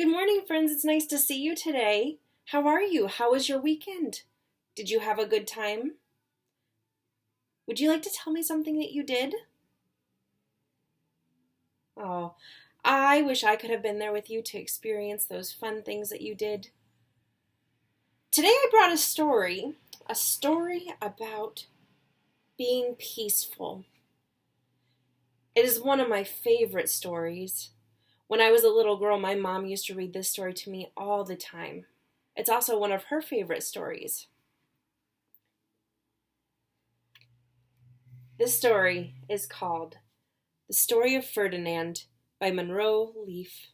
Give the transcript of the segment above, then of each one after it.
Good morning, friends. It's nice to see you today. How are you? How was your weekend? Did you have a good time? Would you like to tell me something that you did? Oh, I wish I could have been there with you to experience those fun things that you did. Today I brought a story about being peaceful. It is one of my favorite stories. When I was a little girl, my mom used to read this story to me all the time. It's also one of her favorite stories. This story is called The Story of Ferdinand by Munro Leaf.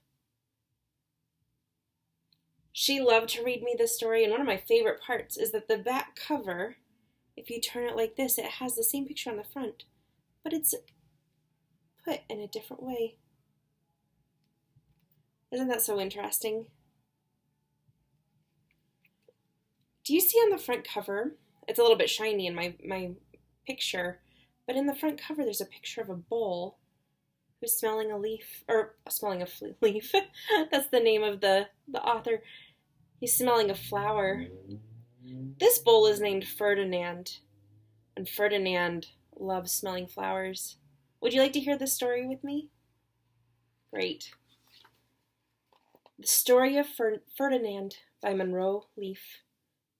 She loved to read me this story, and one of my favorite parts is that the back cover, if you turn it like this, it has the same picture on the front, but it's put in a different way. Isn't that so interesting? Do you see on the front cover, it's a little bit shiny in my picture, but in the front cover there's a picture of a bull who's smelling a leaf, or smelling a leaf. That's the name of the author. He's smelling a flower. This bull is named Ferdinand, and Ferdinand loves smelling flowers. Would you like to hear this story with me? Great. The Story of Ferdinand by Munro Leaf,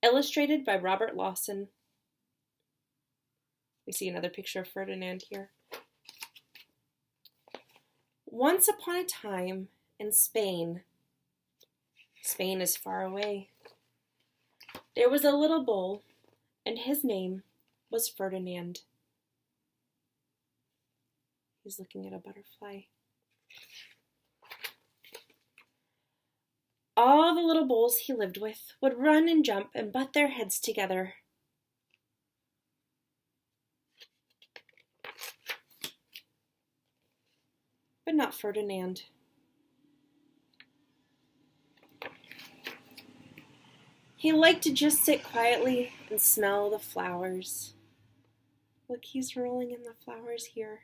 illustrated by Robert Lawson. We see another picture of Ferdinand here. Once upon a time in Spain is far away, there was a little bull, and his name was Ferdinand. He's looking at a butterfly. All the little bulls he lived with would run and jump and butt their heads together. But not Ferdinand. He liked to just sit quietly and smell the flowers. Look, he's rolling in the flowers here.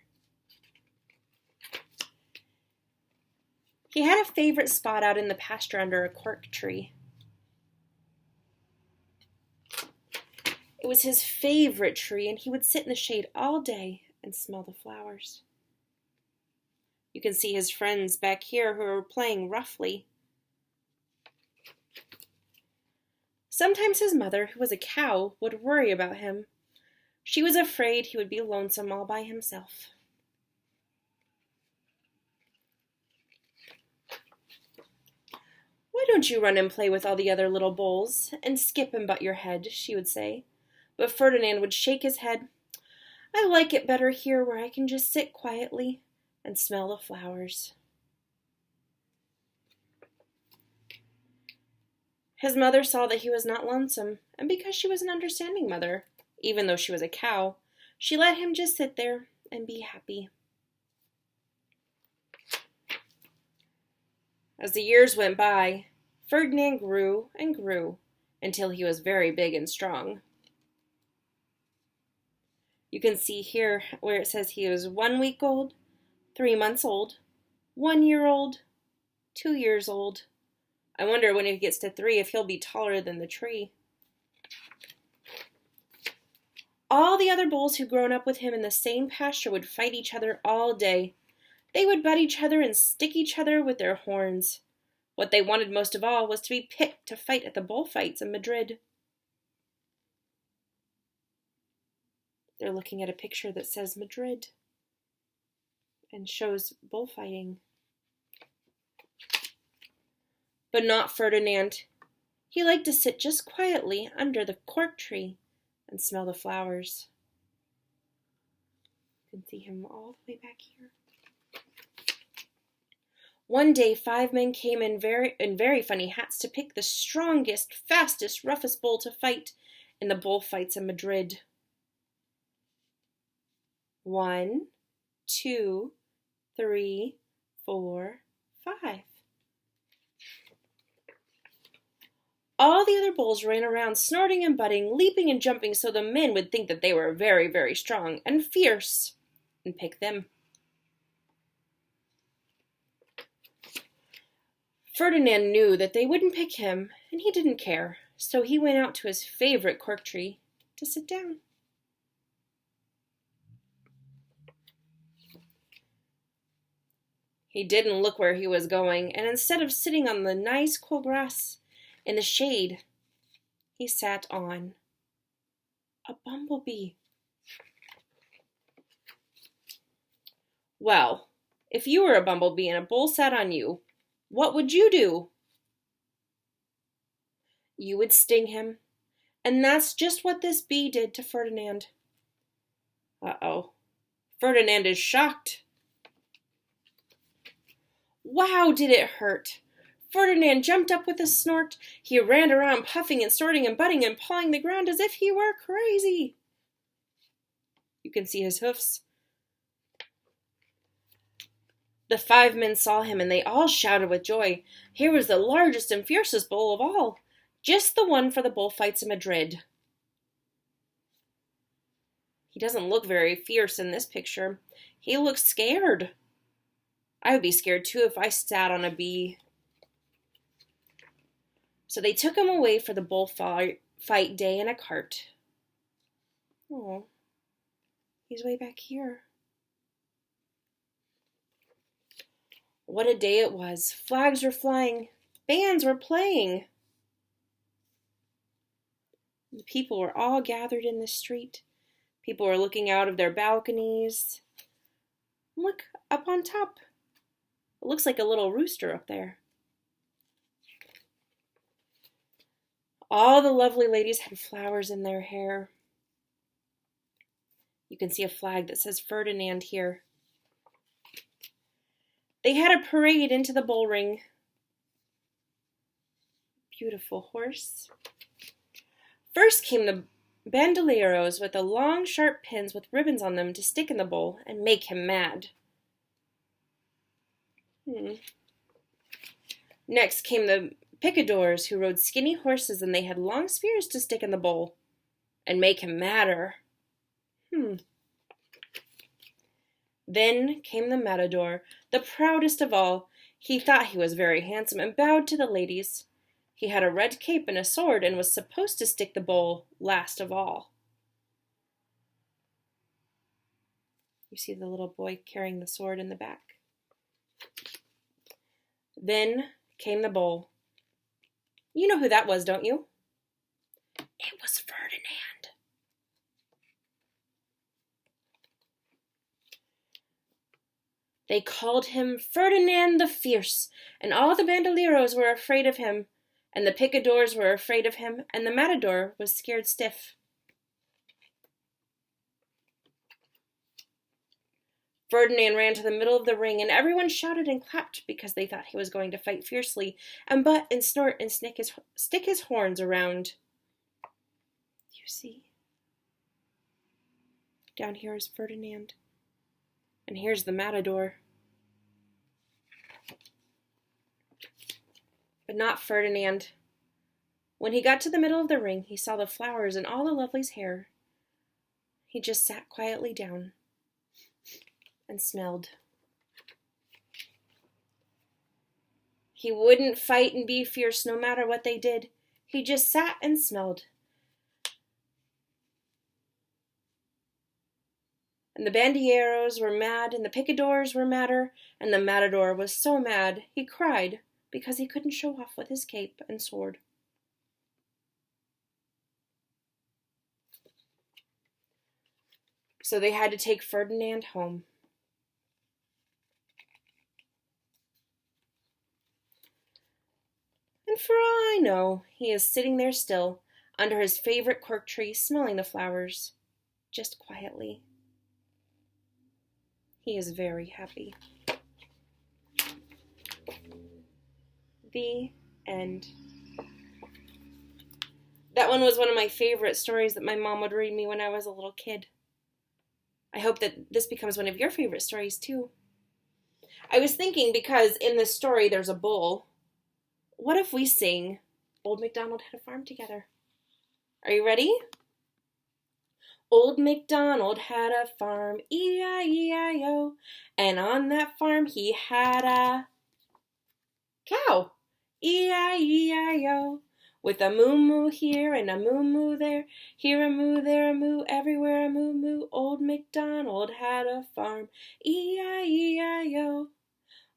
He had a favorite spot out in the pasture under a cork tree. It was his favorite tree, and he would sit in the shade all day and smell the flowers. You can see his friends back here who are playing roughly. Sometimes his mother, who was a cow, would worry about him. She was afraid he would be lonesome all by himself. "Why don't you run and play with all the other little bulls and skip and butt your head?" she would say. But Ferdinand would shake his head. "I like it better here where I can just sit quietly and smell the flowers." His mother saw that he was not lonesome, and because she was an understanding mother, even though she was a cow, she let him just sit there and be happy. As the years went by, Ferdinand grew and grew until he was very big and strong. You can see here where it says he was 1 week old, 3 months old, 1 year old, 2 years old. I wonder when he gets to 3 if he'll be taller than the tree. All the other bulls who'd grown up with him in the same pasture would fight each other all day. They would butt each other and stick each other with their horns. What they wanted most of all was to be picked to fight at the bullfights in Madrid. They're looking at a picture that says Madrid and shows bullfighting. But not Ferdinand. He liked to sit just quietly under the cork tree and smell the flowers. You can see him all the way back here. One day 5 men came in very funny hats to pick the strongest, fastest, roughest bull to fight in the bullfights in Madrid. 1, 2, 3, 4, 5. All the other bulls ran around, snorting and butting, leaping and jumping, so the men would think that they were very, very strong and fierce and pick them. Ferdinand knew that they wouldn't pick him, and he didn't care, so he went out to his favorite cork tree to sit down. He didn't look where he was going, and instead of sitting on the nice cool grass in the shade, he sat on a bumblebee. Well, if you were a bumblebee and a bull sat on you, what would you do? You would sting him, and that's just what this bee did to Ferdinand. Uh-oh. Ferdinand is shocked. Wow, did it hurt! Ferdinand jumped up with a snort. He ran around puffing and snorting and butting and pawing the ground as if he were crazy. You can see his hoofs. The 5 men saw him, and they all shouted with joy. Here was the largest and fiercest bull of all, just the one for the bullfights in Madrid. He doesn't look very fierce in this picture. He looks scared. I would be scared too if I sat on a bee. So they took him away for the bullfight day in a cart. Oh, he's way back here. What a day it was. Flags were flying. Bands were playing. The people were all gathered in the street. People were looking out of their balconies. Look, up on top. It looks like a little rooster up there. All the lovely ladies had flowers in their hair. You can see a flag that says Ferdinand here. They had a parade into the bull ring. Beautiful horse. First came the bandoleros with the long, sharp pins with ribbons on them to stick in the bull and make him mad. Next came the picadors, who rode skinny horses, and they had long spears to stick in the bull and make him madder. Then came the matador, the proudest of all. He thought he was very handsome and bowed to the ladies. He had a red cape and a sword and was supposed to stick the bull last of all. You see the little boy carrying the sword in the back. Then came the bull. You know who that was, don't you? It was Ferdinand. They called him Ferdinand the Fierce, and all the bandoleros were afraid of him, and the picadors were afraid of him, and the matador was scared stiff. Ferdinand ran to the middle of the ring, and everyone shouted and clapped because they thought he was going to fight fiercely and butt and snort and stick his horns around. You see? Down here is Ferdinand, and here's the matador. But not Ferdinand. When he got to the middle of the ring, he saw the flowers in all the lovely's hair. He just sat quietly down and smelled. He wouldn't fight and be fierce no matter what they did. He just sat and smelled. And the bandilleros were mad, and the picadors were madder, and the matador was so mad he cried because he couldn't show off with his cape and sword. So they had to take Ferdinand home. And for all I know, he is sitting there still, under his favorite cork tree, smelling the flowers, just quietly. He is very happy. The end. That one was one of my favorite stories that my mom would read me when I was a little kid. I hope that this becomes one of your favorite stories too. I was thinking, because in this story there's a bull, what if we sing Old MacDonald Had a Farm together? Are you ready? Old MacDonald had a farm, E-I-E-I-O, and on that farm he had a cow. E-I-E-I-O. With a moo-moo here and a moo-moo there, here a moo, there a moo, everywhere a moo-moo. Old MacDonald had a farm, E-I-E-I-O.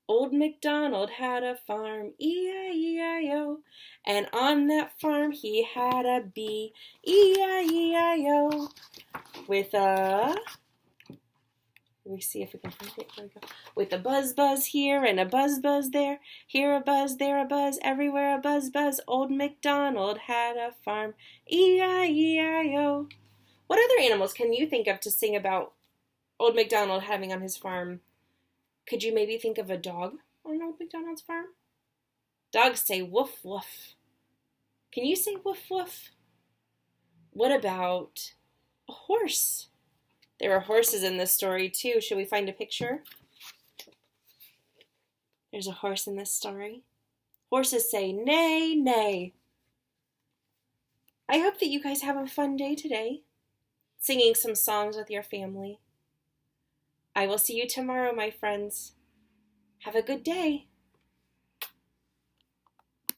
Old MacDonald had a farm, E-I-E-I-O. And on that farm he had a bee, E-I-E-I-O. With a... Let me see if we can find it. There we go. With a buzz buzz here and a buzz buzz there. Here a buzz, there a buzz, everywhere a buzz buzz. Old MacDonald had a farm. E-I-E-I-O. What other animals can you think of to sing about Old MacDonald having on his farm? Could you maybe think of a dog on Old MacDonald's farm? Dogs say woof woof. Can you say woof woof? What about a horse? There are horses in this story too. Should we find a picture? There's a horse in this story. Horses say neigh, neigh. I hope that you guys have a fun day today, singing some songs with your family. I will see you tomorrow, my friends. Have a good day.